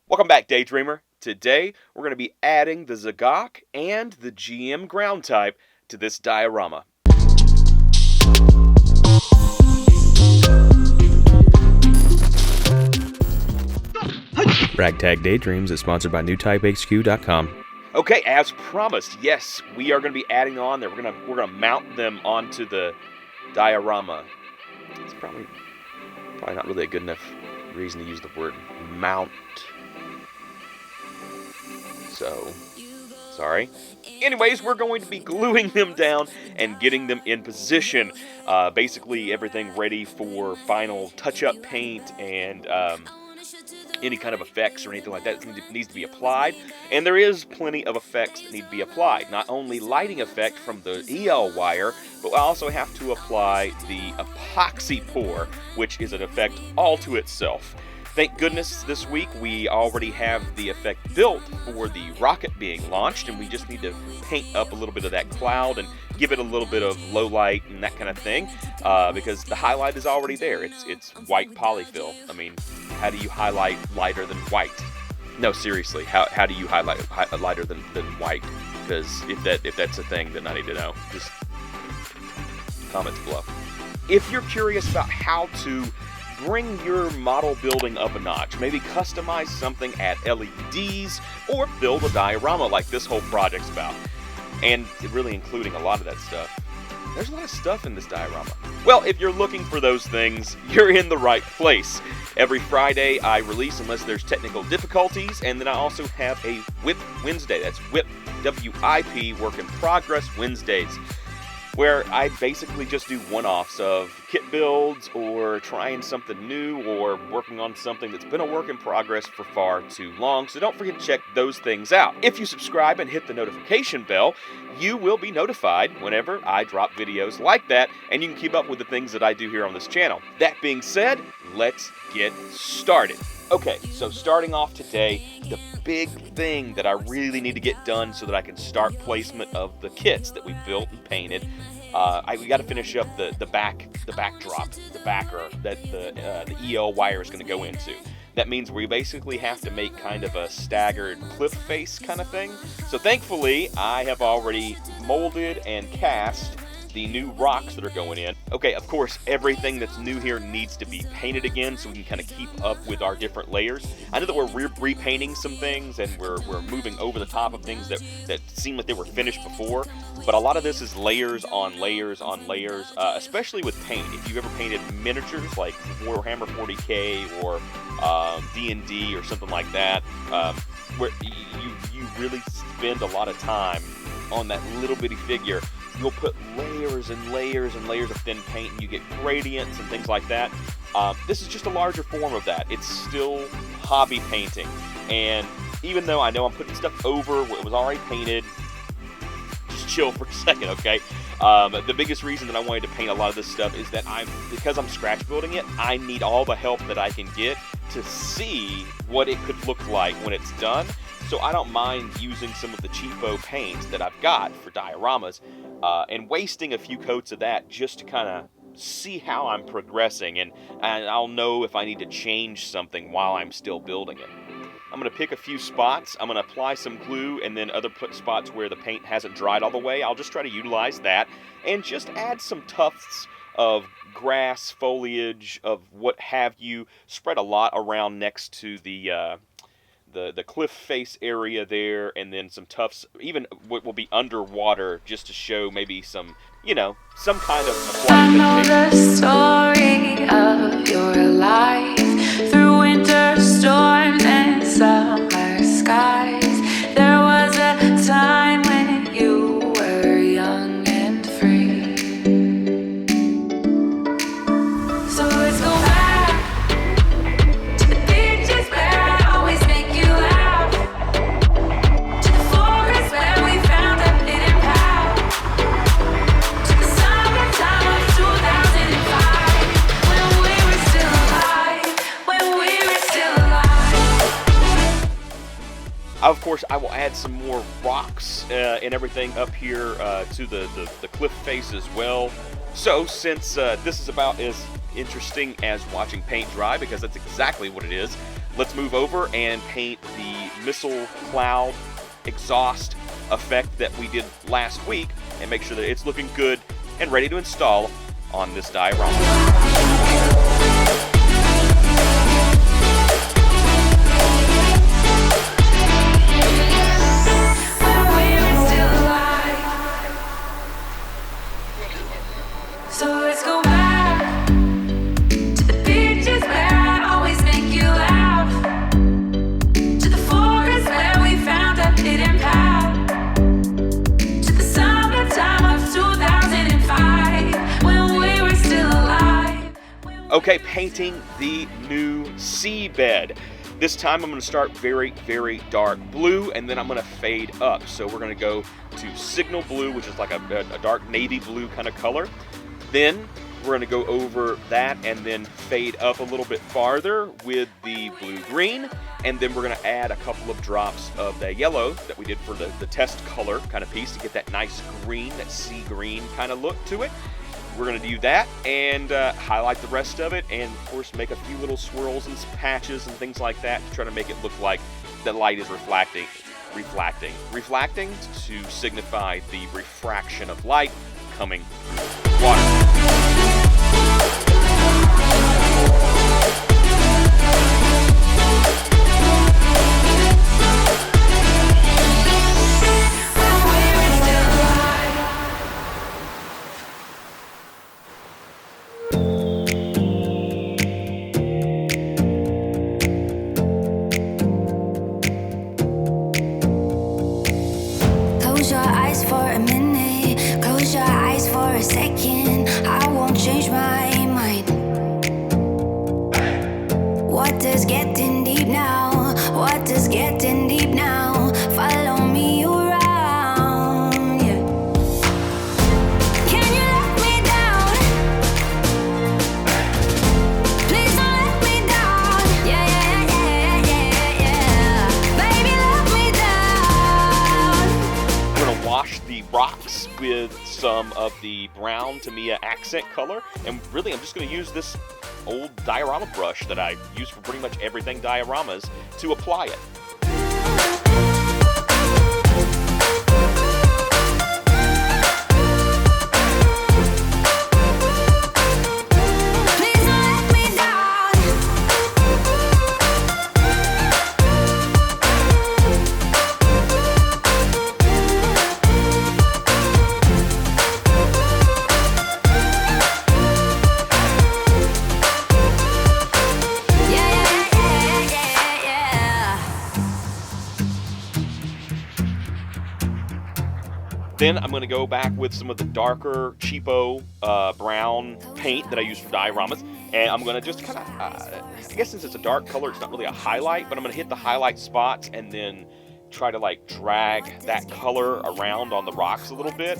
Welcome back, Daydreamer. Today, we're going to be adding the Zagok and the GM ground type to this diorama. Ragtag Daydreams is sponsored by NewTypeHQ.com. Okay, as promised, yes, we are going to be adding on there. We're gonna mount them onto the diorama. It's probably not really a good enough reason to use the word mount. So, sorry. Anyways, we're going to be gluing them down and getting them in position. Basically, everything ready for final touch-up paint and any kind of effects or anything like that needs to be applied. And there is plenty of effects that need to be applied. Not only lighting effect from the EL wire, but we also have to apply the epoxy pour, which is an effect all to itself. Thank goodness this week we already have the effect built for the rocket being launched, and we just need to paint up a little bit of that cloud and give it a little bit of low light and that kind of thing, because the highlight is already there. It's white polyfill. I mean, how do you highlight lighter than white? No, seriously, how do you highlight lighter than white? Because if that's a thing, then I need to know. Just comments below. If you're curious about how to bring your model building up a notch, maybe customize something, add LEDs, or build a diorama like this whole project's about, and really including a lot of that stuff. There's a lot of stuff in this diorama. Well, if you're looking for those things, you're in the right place. Every Friday I release unless there's technical difficulties, and then I also have a WIP Wednesday. That's WIP, W-I-P, Work in Progress Wednesdays, where I basically just do one-offs of kit builds or trying something new or working on something that's been a work in progress for far too long. So don't forget to check those things out. If you subscribe and hit the notification bell, you will be notified whenever I drop videos like that, and you can keep up with the things that I do here on this channel. That being said, let's get started. Okay, so starting off today, the big thing that I really need to get done so that I can start placement of the kits that we built and painted. We got to finish up the backdrop, the backer that the EL wire is going to go into. That means we basically have to make kind of a staggered cliff face kind of thing. So thankfully, I have already molded and cast the new rocks that are going in. Okay, of course, everything that's new here needs to be painted again so we can kind of keep up with our different layers. I know that we're repainting some things and we're moving over the top of things that seem like they were finished before, but a lot of this is layers on layers on layers, especially with paint. If you've ever painted miniatures like Warhammer 40K or D&D or something like that, where you really spend a lot of time on that little bitty figure. You'll put layers and layers and layers of thin paint, and you get gradients and things like that. This is just a larger form of that. It's still hobby painting, and even though I know I'm putting stuff over what was already painted, just chill for a second, okay? The biggest reason that I wanted to paint a lot of this stuff is that because I'm scratch building it, I need all the help that I can get to see what it could look like when it's done. So I don't mind using some of the cheapo paints that I've got for dioramas and wasting a few coats of that just to kind of see how I'm progressing, and I'll know if I need to change something while I'm still building it. I'm going to pick a few spots, I'm going to apply some glue, and then other spots where the paint hasn't dried all the way, I'll just try to utilize that and just add some tufts of grass, foliage, of what have you, spread a lot around next to the cliff face area there, and then some tufts, even what will be underwater, just to show maybe some, some kind of aquatic I know the story of your life through winter storms and summer skies. There was a time when you were young and free. So let's go back to the beaches where I always make you laugh, to the forest where we found a hidden path, to the summertime of 2005, when we were still alive, when we were still alive. Of course, I will add some more rocks and everything up here to the cliff face as well. So since this is about as interesting as watching paint dry, because that's exactly what it is, let's move over and paint the missile cloud exhaust effect that we did last week and make sure that it's looking good and ready to install on this diorama. So let's go back to the beaches where I always make you laugh, to the forest where we found a hidden path, to the summertime of 2005 when we were still alive. Okay, painting the new seabed. This time I'm going to start very, very dark blue, and then I'm going to fade up. So we're going to go to signal blue, which is like a dark navy blue kind of color. Then we're going to go over that and then fade up a little bit farther with the blue-green. And then we're going to add a couple of drops of the yellow that we did for the test color kind of piece to get that nice green, that sea green kind of look to it. We're going to do that and highlight the rest of it, and of course make a few little swirls and patches and things like that to try to make it look like the light is reflecting to signify the refraction of light coming through water. Close your eyes for a minute, close your eyes for a second. I won't change my mind. What does getting deep now? What does getting deep now? Follow me around, yeah. Can you let me down? Please don't let me down. Yeah, yeah, yeah, yeah, yeah. Baby, let me down. We're going to wash the rocks with some of the brown Tamiya accent color, and really I'm just going to use this old diorama brush that I use for pretty much everything dioramas to apply it. Please don't let me down. Yeah, yeah, yeah, yeah, yeah. Then I'm going to go back with some of the darker, cheapo brown paint that I use for dioramas. And I'm going to just kind of, I guess since it's a dark color, it's not really a highlight, but I'm going to hit the highlight spots and then try to like drag that color around on the rocks a little bit.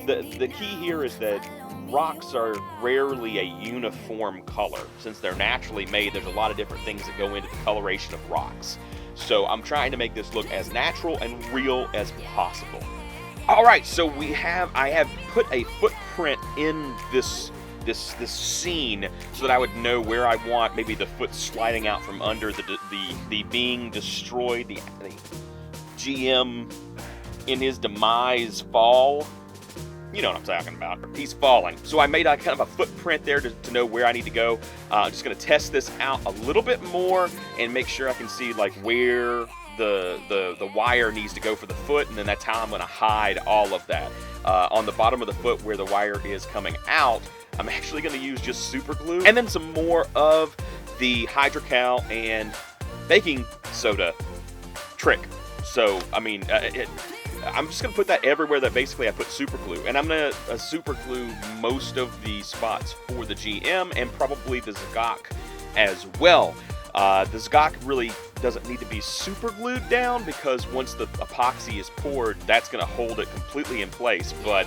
The key here is that rocks are rarely a uniform color. Since they're naturally made, there's a lot of different things that go into the coloration of rocks. So I'm trying to make this look as natural and real as possible. All right, so I have put a footprint in this scene so that I would know where I want maybe the foot sliding out from under the being destroyed, the GM in his demise fall. You know what I'm talking about. He's falling. So I made a kind of a footprint there to know where I need to go. I'm just going to test this out a little bit more and make sure I can see like where the wire needs to go for the foot, and then that's how I'm going to hide all of that. On the bottom of the foot where the wire is coming out, I'm actually going to use just super glue and then some more of the hydrocal and baking soda trick. So, I mean, I'm just going to put that everywhere that basically I put super glue. And I'm going to super glue most of the spots for the GM and probably the Zagok as well. The Zagok really doesn't need to be super glued down because once the epoxy is poured, that's going to hold it completely in place. But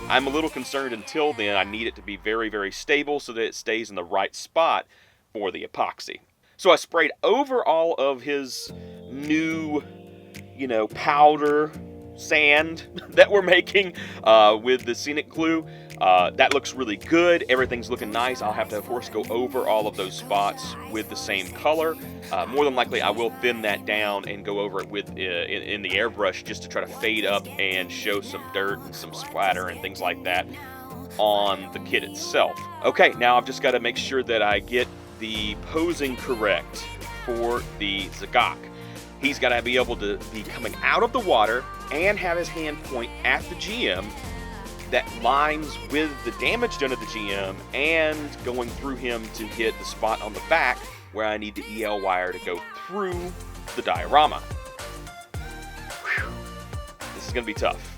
I'm a little concerned until then. I need it to be very, very stable so that it stays in the right spot for the epoxy. So I sprayed over all of his new, powder sand that we're making with the scenic glue. That looks really good. Everything's looking nice. I'll have to, of course, go over all of those spots with the same color. More than likely, I will thin that down and go over it with in the airbrush just to try to fade up and show some dirt and some splatter and things like that on the kit itself. Okay, now I've just got to make sure that I get the posing correct for the Zagok. He's got to be able to be coming out of the water and have his hand point at the GM that lines with the damage done to the GM and going through him to hit the spot on the back where I need the EL wire to go through the diorama. Whew. This is going to be tough.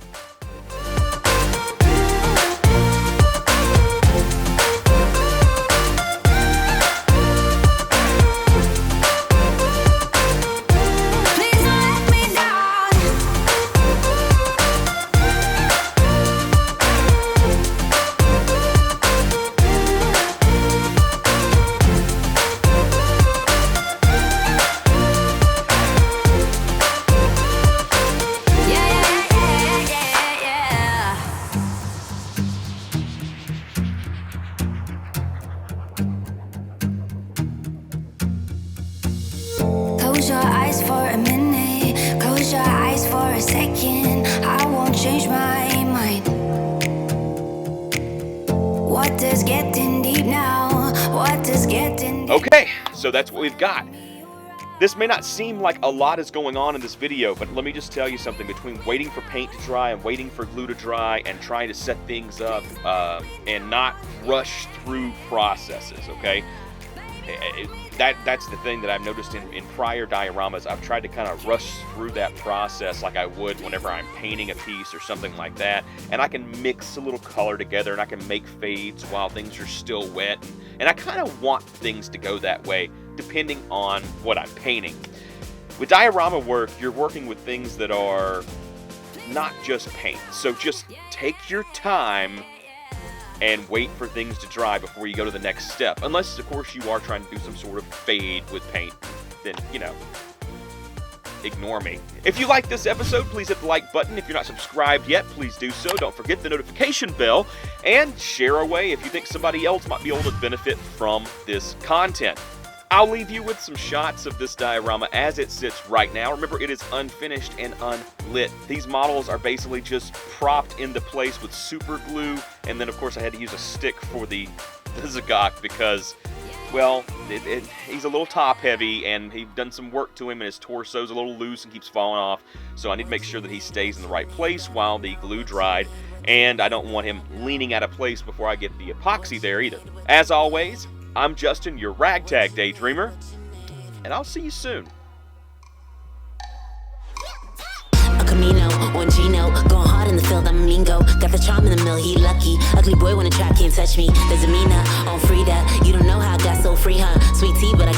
Close your eyes for a minute, close your eyes for a second. I won't change my mind. What is getting deep now? What is getting deep? Okay, so that's what we've got. This may not seem like a lot is going on in this video, but let me just tell you something. Between waiting for paint to dry and waiting for glue to dry and trying to set things up and not rush through processes, okay? That's the thing that I've noticed in prior dioramas. I've tried to kind of rush through that process like I would whenever I'm painting a piece or something like that. And I can mix a little color together and I can make fades while things are still wet. And I kind of want things to go that way depending on what I'm painting. With diorama work, you're working with things that are not just paint. So just take your time and wait for things to dry before you go to the next step. Unless, of course, you are trying to do some sort of fade with paint, then, you know, ignore me. If you like this episode, please hit the like button. If you're not subscribed yet, please do so. Don't forget the notification bell, and share away if you think somebody else might be able to benefit from this content. I'll leave you with some shots of this diorama as it sits right now. Remember, it is unfinished and unlit. These models are basically just propped into place with super glue, and then of course I had to use a stick for the Zagok because, well, he's a little top heavy and he's done some work to him and his torso's a little loose and keeps falling off, so I need to make sure that he stays in the right place while the glue dried, and I don't want him leaning out of place before I get the epoxy there either. As always, I'm Justin, your Ragtag Daydreamer, and I'll see you soon. A Camino on Gino, going hard in the field, I'm a lingo. Got the charm in the mill, he lucky. Ugly boy when a trap can't touch me. There's a Mina on Frida. You don't know how I got so free, huh? Sweet tea, but I